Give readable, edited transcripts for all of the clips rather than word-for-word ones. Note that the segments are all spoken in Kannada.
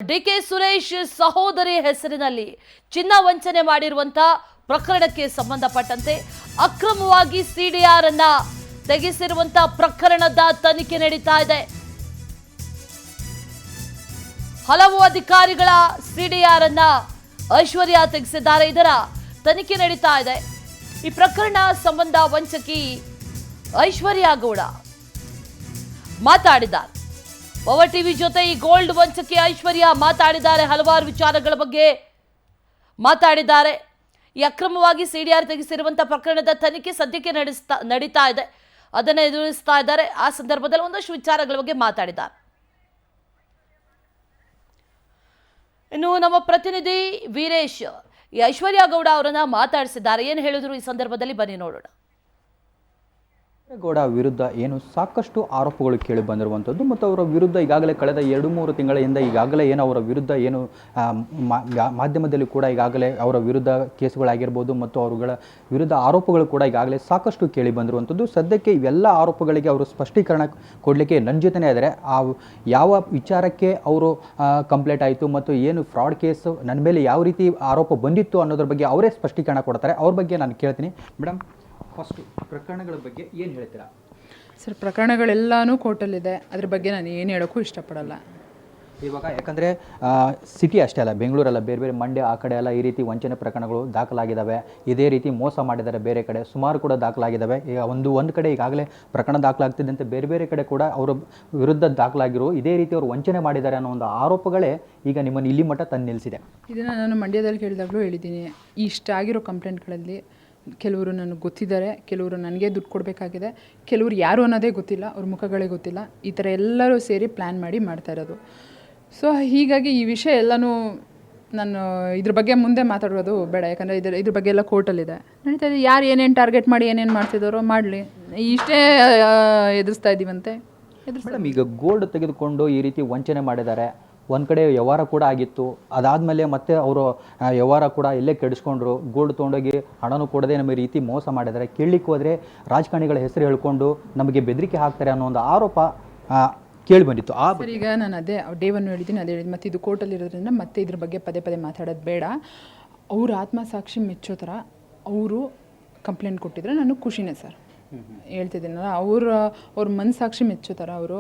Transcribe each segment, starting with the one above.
ಡಿಕೆ ಸುರೇಶ್ ಸಹೋದರಿ ಹೆಸರಿನಲ್ಲಿ ಚಿನ್ನ ವಂಚನೆ ಮಾಡಿರುವಂತ ಪ್ರಕರಣಕ್ಕೆ ಸಂಬಂಧಪಟ್ಟಂತೆ ಅಕ್ರಮವಾಗಿ ಸಿಡಿಆರ್ ಅನ್ನ ತೆಗೆಸಿರುವಂತ ಪ್ರಕರಣದ ತನಿಖೆ ನಡೀತಾ ಇದೆ. ಹಲವು ಅಧಿಕಾರಿಗಳ ಸಿಡಿಆರ್ ಅನ್ನ ಐಶ್ವರ್ಯ ತೆಗೆಸಿದ್ದಾರೆ. ಇದರ ತನಿಖೆ ನಡೀತಾ ಇದೆ. ಈ ಪ್ರಕರಣ ಸಂಬಂಧ ವಂಚಕಿ ಐಶ್ವರ್ಯ ಗೌಡ ಮಾತಾಡಿದ್ದಾರೆ. ಪವರ್ ಟಿವಿ ಜೊತೆ ಈ ಗೋಲ್ಡ್ ವಂಚಕಿ ಐಶ್ವರ್ಯ ಮಾತಾಡಿದ್ದಾರೆ. ಹಲವಾರು ವಿಚಾರಗಳ ಬಗ್ಗೆ ಮಾತಾಡಿದ್ದಾರೆ. ಈ ಅಕ್ರಮವಾಗಿ ಸಿಡಿಆರ್ ತೆಗೆಸಿರುವಂತಹ ಪ್ರಕರಣದ ತನಿಖೆ ಸದ್ಯಕ್ಕೆ ನಡೀತಾ ಇದೆ. ಅದನ್ನು ಎದುರಿಸ್ತಾ ಇದ್ದಾರೆ. ಆ ಸಂದರ್ಭದಲ್ಲಿ ಒಂದಷ್ಟು ವಿಚಾರಗಳ ಬಗ್ಗೆ ಮಾತಾಡಿದ್ದಾರೆ. ಇನ್ನು ನಮ್ಮ ಪ್ರತಿನಿಧಿ ವೀರೇಶ್ ಈ ಐಶ್ವರ್ಯ ಗೌಡ ಅವರನ್ನ ಮಾತಾಡಿಸಿದ್ದಾರೆ. ಏನು ಹೇಳಿದ್ರು ಈ ಸಂದರ್ಭದಲ್ಲಿ ಬನ್ನಿ ನೋಡೋಣ. ಗೌಡ ವಿರುದ್ಧ ಏನು ಸಾಕಷ್ಟು ಆರೋಪಗಳು ಕೇಳಿ ಬಂದಿರುವಂಥದ್ದು ಮತ್ತು ಅವರ ವಿರುದ್ಧ ಈಗಾಗಲೇ ಕಳೆದ 2-3 ತಿಂಗಳಿಂದ ಈಗಾಗಲೇ ಏನು ಅವರ ವಿರುದ್ಧ ಏನು ಮಾಧ್ಯಮದಲ್ಲಿ ಕೂಡ ಈಗಾಗಲೇ ಅವರ ವಿರುದ್ಧ ಕೇಸುಗಳಾಗಿರ್ಬೋದು ಮತ್ತು ಅವರುಗಳ ವಿರುದ್ಧ ಆರೋಪಗಳು ಕೂಡ ಈಗಾಗಲೇ ಸಾಕಷ್ಟು ಕೇಳಿ ಬಂದಿರುವಂಥದ್ದು. ಸದ್ಯಕ್ಕೆ ಇವೆಲ್ಲ ಆರೋಪಗಳಿಗೆ ಅವರು ಸ್ಪಷ್ಟೀಕರಣ ಕೊಡಲಿಕ್ಕೆ ನನ್ನ ಜೊತೆನೇ ಇದ್ದಾರೆ. ಆ ಯಾವ ವಿಚಾರಕ್ಕೆ ಅವರು ಕಂಪ್ಲೇಂಟ್ ಆಯಿತು ಮತ್ತು ಏನು ಫ್ರಾಡ್ ಕೇಸು ನನ್ನ ಮೇಲೆ ಯಾವ ರೀತಿ ಆರೋಪ ಬಂದಿತ್ತು ಅನ್ನೋದ್ರ ಬಗ್ಗೆ ಅವರೇ ಸ್ಪಷ್ಟೀಕರಣ ಕೊಡ್ತಾರೆ. ಅವ್ರ ಬಗ್ಗೆ ನಾನು ಕೇಳ್ತೀನಿ. ಮೇಡಮ್, ಫಸ್ಟು ಪ್ರಕರಣಗಳ ಬಗ್ಗೆ ಏನು ಹೇಳ್ತೀರಾ? ಸರ್, ಪ್ರಕರಣಗಳೆಲ್ಲನೂ ಕೋರ್ಟಲ್ಲಿದೆ. ಅದ್ರ ಬಗ್ಗೆ ನಾನು ಏನು ಹೇಳೋಕ್ಕೂ ಇಷ್ಟಪಡಲ್ಲ ಇವಾಗ. ಯಾಕಂದರೆ ಸಿಟಿ ಅಷ್ಟೇ ಅಲ್ಲ, ಬೆಂಗಳೂರಲ್ಲ, ಬೇರೆ ಬೇರೆ ಮಂಡ್ಯ ಆ ಕಡೆ ಎಲ್ಲ ಈ ರೀತಿ ವಂಚನೆ ಪ್ರಕರಣಗಳು ದಾಖಲಾಗಿದ್ದಾವೆ. ಇದೇ ರೀತಿ ಮೋಸ ಮಾಡಿದ್ದಾರೆ ಬೇರೆ ಕಡೆ ಸುಮಾರು ಕೂಡ ದಾಖಲಾಗಿದ್ದಾವೆ. ಈಗ ಒಂದು ಕಡೆ ಈಗಾಗಲೇ ಪ್ರಕರಣ ದಾಖಲಾಗ್ತಿದ್ದಂತೆ ಬೇರೆ ಬೇರೆ ಕಡೆ ಕೂಡ ಅವರ ವಿರುದ್ಧ ದಾಖಲಾಗಿರೋ ಇದೇ ರೀತಿ ಅವರು ವಂಚನೆ ಮಾಡಿದ್ದಾರೆ ಅನ್ನೋ ಒಂದು ಆರೋಪಗಳೇ ಈಗ ನಿಮ್ಮನ್ನು ಇಲ್ಲಿ ಮಟ್ಟ ತಂದು ನಿಲ್ಲಿಸಿದೆ. ಇದನ್ನು ನಾನು ಮಂಡ್ಯದಲ್ಲಿ ಕೇಳಿದಾಗಲೂ ಹೇಳಿದ್ದೀನಿ. ಇಷ್ಟ ಆಗಿರೋ ಕಂಪ್ಲೇಂಟ್ಗಳಲ್ಲಿ ಕೆಲವರು ನನಗೆ ಗೊತ್ತಿದ್ದಾರೆ, ಕೆಲವರು ನನಗೆ ದುಡ್ಡು ಕೊಡಬೇಕಾಗಿದೆ, ಕೆಲವರು ಯಾರು ಅನ್ನೋದೇ ಗೊತ್ತಿಲ್ಲ, ಅವ್ರ ಮುಖಗಳೇ ಗೊತ್ತಿಲ್ಲ. ಈ ಥರ ಎಲ್ಲರೂ ಸೇರಿ ಪ್ಲ್ಯಾನ್ ಮಾಡಿ ಮಾಡ್ತಾ ಇರೋದು. ಸೊ ಹೀಗಾಗಿ ಈ ವಿಷಯ ಎಲ್ಲನೂ ನಾನು ಇದ್ರ ಬಗ್ಗೆ ಮುಂದೆ ಮಾತಾಡೋದು ಬೇಡ. ಯಾಕಂದರೆ ಇದ್ರ ಬಗ್ಗೆ ಎಲ್ಲ ಕೋರ್ಟಲ್ಲಿದೆ, ನಡೀತಾ ಇದೆ. ಯಾರು ಏನೇನು ಟಾರ್ಗೆಟ್ ಮಾಡಿ ಏನೇನು ಮಾಡ್ತಿದ್ದಾರೋ ಮಾಡಲಿ, ಇಷ್ಟೇ ಎದುರಿಸ್ತಾ ಇದ್ದೀವಂತೆ. ಮೇಡಮ್, ಈಗ ಗೋಲ್ಡ್ ತೆಗೆದುಕೊಂಡು ಈ ರೀತಿ ವಂಚನೆ ಮಾಡಿದ್ದಾರೆ. ಒಂದು ಕಡೆ ವ್ಯವಹಾರ ಕೂಡ ಆಗಿತ್ತು. ಅದಾದಮೇಲೆ ಮತ್ತೆ ಅವರು ವ್ಯವಹಾರ ಕೂಡ ಎಲ್ಲೇ ಕೆಡಿಸ್ಕೊಂಡ್ರು. ಗೋಲ್ಡ್ ತೊಗೊಂಡೋಗಿ ಹಣನೂ ಕೊಡದೆ ನಮ್ಮ ರೀತಿ ಮೋಸ ಮಾಡಿದ್ದಾರೆ. ಕೇಳಲಿಕ್ಕೆ ಹೋದರೆ ರಾಜಕಾರಣಿಗಳ ಹೆಸರು ಹೇಳ್ಕೊಂಡು ನಮಗೆ ಬೆದರಿಕೆ ಹಾಕ್ತಾರೆ ಅನ್ನೋ ಒಂದು ಆರೋಪ ಕೇಳಿ ಬಂದಿತ್ತು. ಸರ್, ಈಗ ನಾನು ಅದೇ ಡೇವನ್ನು ಹೇಳಿದ್ದೀನಿ, ಅದೇ ಹೇಳಿದ್ದು. ಮತ್ತು ಇದು ಕೋರ್ಟಲ್ಲಿರೋದ್ರಿಂದ ಮತ್ತೆ ಇದ್ರ ಬಗ್ಗೆ ಪದೇ ಪದೇ ಮಾತಾಡೋದು ಬೇಡ. ಅವ್ರ ಆತ್ಮಸಾಕ್ಷಿ ಮೆಚ್ಚೋ ಥರ ಅವರು ಕಂಪ್ಲೇಂಟ್ ಕೊಟ್ಟಿದ್ರೆ ನನಗೆ ಖುಷಿನೇ ಸರ್. ಹೇಳ್ತಿದ್ದೀನಲ್ಲ, ಅವ್ರ ಮನಸ್ಸಾಕ್ಷಿ ಮೆಚ್ಚೋ ಥರ ಅವರು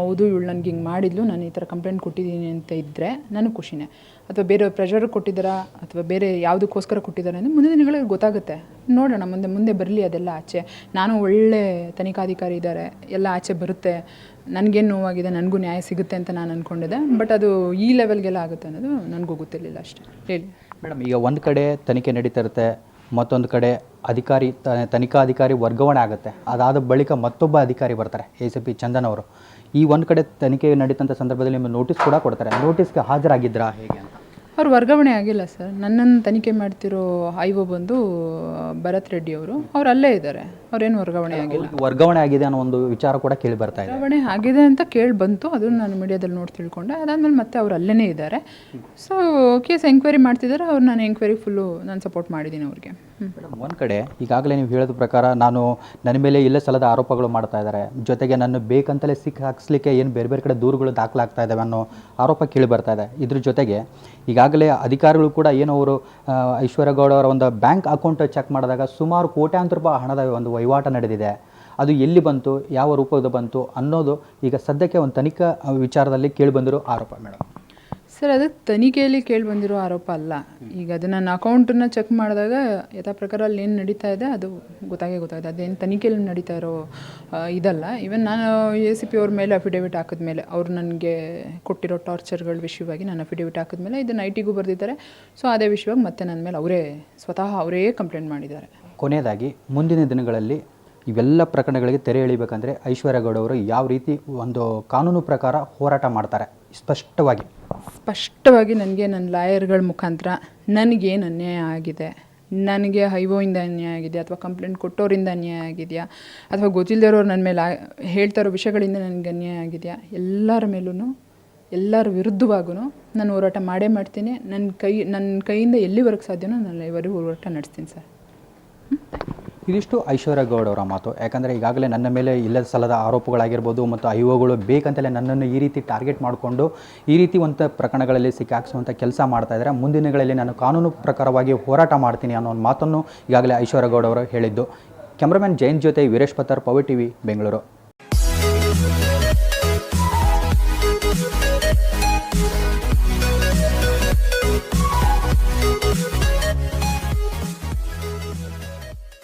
ಹೌದು ಇವಳು ನನಗೆ ಹಿಂಗೆ ಮಾಡಿದ್ಲು, ನಾನು ಈ ಥರ ಕಂಪ್ಲೇಂಟ್ ಕೊಟ್ಟಿದ್ದೀನಿ ಅಂತ ಇದ್ದರೆ ನನಗೆ ಖುಷಿನೇ. ಅಥವಾ ಬೇರೆ ಪ್ರೆಷರ್ ಕೊಟ್ಟಿದ್ದಾರಾ ಅಥವಾ ಬೇರೆ ಯಾವುದಕ್ಕೋಸ್ಕರ ಕೊಟ್ಟಿದ್ದಾರೆ ಅಂದರೆ ಮುಂದಿನ ದಿನಗಳಲ್ಲಿ ಗೊತ್ತಾಗುತ್ತೆ. ನೋಡೋಣ, ಮುಂದೆ ಬರಲಿ ಅದೆಲ್ಲ ಆಚೆ. ನಾನು ಒಳ್ಳೆ ತನಿಖಾಧಿಕಾರಿ ಇದ್ದಾರೆ, ಎಲ್ಲ ಆಚೆ ಬರುತ್ತೆ. ನನಗೇನು ನೋವಾಗಿದೆ, ನನಗೂ ನ್ಯಾಯ ಸಿಗುತ್ತೆ ಅಂತ ನಾನು ಅಂದ್ಕೊಂಡಿದ್ದೆ. ಬಟ್ ಅದು ಈ ಲೆವೆಲ್ಗೆಲ್ಲ ಆಗುತ್ತೆ ಅನ್ನೋದು ನನಗೂ ಗೊತ್ತಿರಲಿಲ್ಲ ಅಷ್ಟೇ. ಹೇಳಿ ಮೇಡಮ್, ಈಗ ಒಂದು ಕಡೆ ತನಿಖೆ ನಡೀತಾ ಇರುತ್ತೆ, ಮತ್ತೊಂದು ಕಡೆ ತನಿಖಾಧಿಕಾರಿ ವರ್ಗಾವಣೆ ಆಗುತ್ತೆ. ಅದಾದ ಬಳಿಕ ಮತ್ತೊಬ್ಬ ಅಧಿಕಾರಿ ಬರ್ತಾರೆ, ACP ಚಂದನ್ ಅವರು. ಈ ಒಂದು ಕಡೆ ತನಿಖೆ ನಡೀತಂಥ ಸಂದರ್ಭದಲ್ಲಿ ನಿಮಗೆ ನೋಟಿಸ್ ಕೂಡ ಕೊಡ್ತಾರೆ. ನೋಟಿಸ್ಗೆ ಹಾಜರಾಗಿದ್ರಾ ಹೇಗೆ ಅಂತ? ಅವ್ರು ವರ್ಗಾವಣೆ ಆಗಿಲ್ಲ ಸರ್. ನನ್ನನ್ನು ತನಿಖೆ ಮಾಡ್ತಿರೋ IO ಬಂದು ಭರತ್ ರೆಡ್ಡಿ ಅವರು ಅಲ್ಲೇ ಇದ್ದಾರೆ. ಅವ್ರೇನು ವರ್ಗಾವಣೆ ಆಗಿಲ್ಲ. ವರ್ಗಾವಣೆ ಆಗಿದೆ ಅನ್ನೋ ಒಂದು ವಿಚಾರ ಕೂಡ ಕೇಳಿ ಬರ್ತಾ ಇದೆ. ವರ್ಗಾವಣೆ ಆಗಿದೆ ಅಂತ ಕೇಳಿ ಬಂತು, ಅದನ್ನು ನಾನು ಮೀಡಿಯಾದಲ್ಲಿ ನೋಡಿ ತಿಳ್ಕೊಂಡೆ. ಅದಾದಮೇಲೆ ಮತ್ತೆ ಅವ್ರು ಅಲ್ಲೇ ಇದ್ದಾರೆ. ಸೊ ಕೇಸ್ ಎಂಕ್ವೈರಿ ಮಾಡ್ತಿದ್ದಾರೆ. ಅವ್ರು ನಾನು ಎಂಕ್ವೈರಿ ಫುಲ್ಲು ನಾನು ಸಪೋರ್ಟ್ ಮಾಡಿದ್ದೀನಿ ಅವ್ರಿಗೆ. ಒಂದು ಕಡೆ ಈಗಾಗಲೇ ನೀವು ಹೇಳಿದ ಪ್ರಕಾರ ನನ್ನ ಮೇಲೆ ಇಲ್ಲೇ ಸಲದ ಆರೋಪಗಳು ಮಾಡ್ತಾ ಇದ್ದಾರೆ, ಜೊತೆಗೆ ನನ್ನ ಬೇಕಂತಲೇ ಹಾಕಿಸ್ಲಿಕ್ಕೆ ಏನು ಬೇರೆ ಬೇರೆ ಕಡೆ ದೂರುಗಳು ದಾಖಲಾಗ್ತಾ ಇದ್ದಾವೆ ಅನ್ನೋ ಆರೋಪ ಕೇಳಿ ಬರ್ತಾ ಇದೆ. ಇದ್ರ ಜೊತೆಗೆ ಈಗಾಗಲೇ ಅಧಿಕಾರಿಗಳು ಕೂಡ ಏನು ಅವರು ಐಶ್ವರ್ಯ ಗೌಡ ಅವರ ಒಂದು ಬ್ಯಾಂಕ್ ಅಕೌಂಟ್ ಚೆಕ್ ಮಾಡಿದಾಗ ಸುಮಾರು ಕೋಟ್ಯಾಂತರ ರೂಪಾಯಿ ಹಣದ ಒಂದು ವಹಿವಾಟು ನಡೆದಿದೆ. ಅದು ಎಲ್ಲಿ ಬಂತು, ಯಾವ ರೂಪದ ಬಂತು ಅನ್ನೋದು ಈಗ ಸದ್ಯಕ್ಕೆ ಒಂದು ತನಿಖಾ ವಿಚಾರದಲ್ಲಿ ಕೇಳಿ ಬಂದಿರೋ ಆರೋಪ. ಮೇಡಮ್ ಸರ್, ಅದು ತನಿಖೆಯಲ್ಲಿ ಕೇಳಿ ಬಂದಿರೋ ಆರೋಪ ಅಲ್ಲ. ಈಗ ಅದು ನನ್ನ ಅಕೌಂಟನ್ನು ಚೆಕ್ ಮಾಡಿದಾಗ ಯಥಾ ಪ್ರಕಾರ ಅಲ್ಲಿ ಏನು ನಡೀತಾ ಇದೆ ಅದು ಗೊತ್ತಾಗಿದೆ. ಅದೇನು ತನಿಖೆಯಲ್ಲಿ ನಡೀತಾ ಇರೋ ಇದಲ್ಲ. ಈವನ್ ನಾನು ACP ಅವ್ರ ಮೇಲೆ ಅಫಿಡೇವಿಟ್ ಹಾಕಿದ್ಮೇಲೆ, ಅವರು ನನಗೆ ಕೊಟ್ಟಿರೋ ಟಾರ್ಚರ್ಗಳ ವಿಷಯವಾಗಿ ನಾನು ಅಫಿಡೇವಿಟ್ ಹಾಕಿದ್ಮೇಲೆ ಇದನ್ನು IT ಗೂ ಬರೆದಿದ್ದಾರೆ. ಸೊ ಅದೇ ವಿಷಯವಾಗಿ ಮತ್ತೆ ನನ್ನ ಮೇಲೆ ಅವರೇ ಕಂಪ್ಲೇಂಟ್ ಮಾಡಿದ್ದಾರೆ. ಕೊನೆಯದಾಗಿ ಮುಂದಿನ ದಿನಗಳಲ್ಲಿ ಇವೆಲ್ಲ ಪ್ರಕರಣಗಳಿಗೆ ತೆರೆ ಎಳಿಬೇಕಂದ್ರೆ ಐಶ್ವರ್ಯ ಗೌಡ ಅವರು ಯಾವ ರೀತಿ ಒಂದು ಕಾನೂನು ಪ್ರಕಾರ ಹೋರಾಟ ಮಾಡ್ತಾರೆ? ಸ್ಪಷ್ಟವಾಗಿ ನನಗೆ ನನ್ನ ಲಾಯರ್ಗಳ ಮುಖಾಂತರ ನನಗೇನು ಅನ್ಯಾಯ ಆಗಿದೆ, ನನಗೆ IO ಇಂದ ಅನ್ಯಾಯ ಆಗಿದೆ ಅಥವಾ ಕಂಪ್ಲೇಂಟ್ ಕೊಟ್ಟೋರಿಂದ ಅನ್ಯಾಯ ಆಗಿದೆಯಾ ಅಥವಾ ಗೊತ್ತಿಲ್ಲದಿರೋರು ನನ್ನ ಮೇಲೆ ಹೇಳ್ತಾ ಇರೋ ವಿಷಯಗಳಿಂದ ನನಗೆ ಅನ್ಯಾಯ ಆಗಿದೆಯಾ, ಎಲ್ಲರ ಮೇಲೂ ಎಲ್ಲರ ವಿರುದ್ಧವಾಗೂ ನಾನು ಹೋರಾಟ ಮಾಡೇ ಮಾಡ್ತೀನಿ. ನನ್ನ ಕೈಯಿಂದ ಎಲ್ಲಿವರೆಗೆ ಸಾಧ್ಯನೋ ನಾನು ಇವರೆಗೂ ಹೋರಾಟ ನಡೆಸ್ತೀನಿ ಸರ್. ಇದಿಷ್ಟು ಐಶ್ವರ್ಯ ಗೌಡ್ ಅವರ ಮಾತು. ಯಾಕಂದರೆ ಈಗಾಗಲೇ ನನ್ನ ಮೇಲೆ ಇಲ್ಲದ ಸಲ್ಲದ ಆರೋಪಗಳಾಗಿರ್ಬೋದು ಮತ್ತು ಐಒಗಳು ಬೇಕಂತಲೇ ನನ್ನನ್ನು ಈ ರೀತಿ ಟಾರ್ಗೆಟ್ ಮಾಡಿಕೊಂಡು ಈ ರೀತಿ ಒಂದು ಪ್ರಕರಣಗಳಲ್ಲಿ ಸಿಕ್ಕಾಕ್ಸುವಂಥ ಕೆಲಸ ಮಾಡ್ತಾಯಿದ್ದಾರೆ. ಮುಂದಿನ ದಿನಗಳಲ್ಲಿ ನಾನು ಕಾನೂನು ಪ್ರಕಾರವಾಗಿ ಹೋರಾಟ ಮಾಡ್ತೀನಿ ಅನ್ನೋ ಒಂದು ಮಾತನ್ನು ಈಗಾಗಲೇ ಐಶ್ವರ್ಯ ಗೌಡ್ ಅವರು ಹೇಳಿದ್ದು. ಕ್ಯಾಮ್ರಾಮನ್ ಜಯಂತ್ ಜೊತೆ ವೀರೇಶ್ ಪತ್ತಾರ್, ಪವರ್ ಟಿವಿ, ಬೆಂಗಳೂರು.